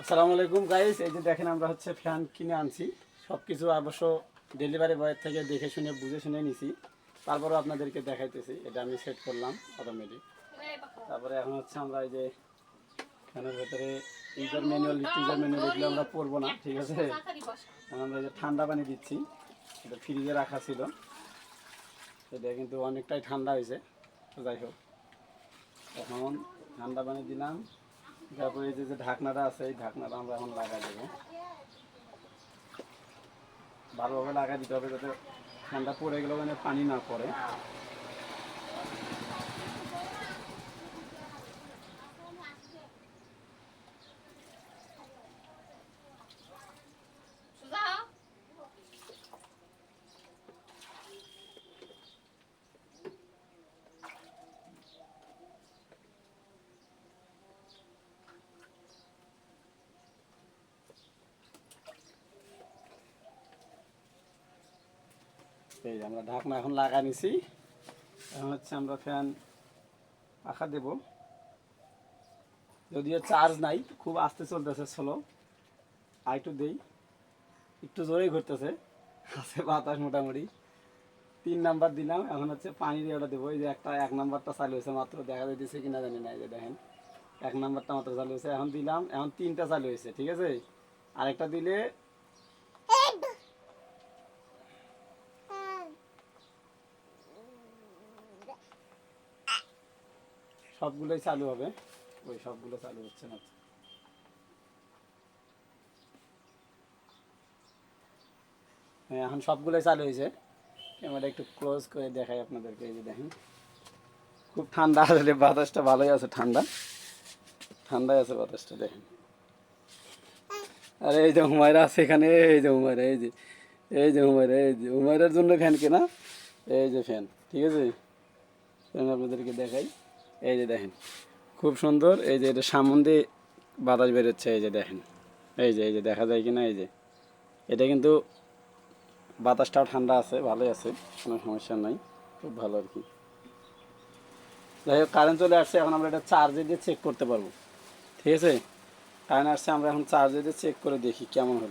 আসসালামু আলাইকুম গাইস, এই যে দেখেন আমরা হচ্ছে ফ্যান কিনে আনছি। সব কিছু অবশ্য ডেলিভারি বয়ের থেকে দেখে শুনে বুঝে শুনে নিছি। তারপরেও আপনাদেরকে দেখাইতেছি, এটা আমি সেট করলাম অটোমেটিক। তারপরে এখন হচ্ছে আমরা এই যে ফ্যানের ভেতরে ইউজার ম্যানুয়াল টিজার ম্যানুয়াল এগুলো আমরা পড়বো না, ঠিক আছে। আমরা এই যে ঠান্ডা পানি দিচ্ছি, এটা ফ্রিজে রাখা ছিল, এটা কিন্তু অনেকটাই ঠান্ডা হয়েছে। তো যাই হোক, এখন ঠান্ডা পানি দিলাম। তারপরে এই যে ঢাকনাটা আছে, এই ঢাকনাটা আমরা এখন লাগাই দেবো। ভালোভাবে লাগাই দিতে হবে যাতে ঠান্ডা পড়ে গেলেও মানে পানি না পড়ে। এই যে আমরা ঢাকনা এখন লাগাই নিছি। এখন হচ্ছে আমরা ফ্যান পাখা দেব। যদিও চার্জ নাই, খুব আস্তে চলতেছে, স্লো। আইটু দেই, একটু জোরেই ঘুরতেছে, আছে বাতাস মোটামুটি। 3 নাম্বার দিলাম, এখন হচ্ছে পানি দিয়ে ওটা দেবো। এই যে এক নাম্বারটা চালু হয়েছে মাত্র, দেখা যাইতেছে কিনা জানি না। এই যে দেখেন 1 নাম্বারটা মাত্র চালু হয়েছে, এখন দিলাম, এখন 3টা চালু হয়েছে, ঠিক আছে। আরেকটা দিলে সবগুলোই চালু হবে। ওই সবগুলো চালু হচ্ছে না। হ্যাঁ, এখন সবগুলোই চালু হয়েছে। ক্যামেরা একটু ক্লোজ করে দেখাই আপনাদেরকে। এই যে দেখেন খুব ঠান্ডা, আসলে বাতাসটা ভালোই আছে, ঠান্ডা ঠান্ডাই আছে বাতাসটা, দেখেন। আরে এই যে হুমায়রা আছে এখানে, এই যে হুমায়রা, এই যে হুমায়রা, এই যে হুমায়রার জন্য ফ্যান কেনা। এই যে ফ্যান, ঠিক আছে, ফ্যান আপনাদেরকে দেখাই। এই যে দেখেন খুব সুন্দর। এই যে এটা সামন দিয়ে বাতাস বেরোচ্ছে, এই যে দেখেন। এই যে দেখা যায় কিনা, এই যে এটা কিন্তু বাতাসটাও ঠান্ডা আছে, ভালোই আছে, কোনো সমস্যা নাই, খুব ভালো আর কি। যাই হোক, কারেন্ট চলে আসছে, এখন আমরা এটা চার্জে দিয়ে চেক করতে পারবো, ঠিক আছে। কারেন্ট আসছে, আমরা এখন চার্জে দিয়ে চেক করে দেখি কেমন হবে।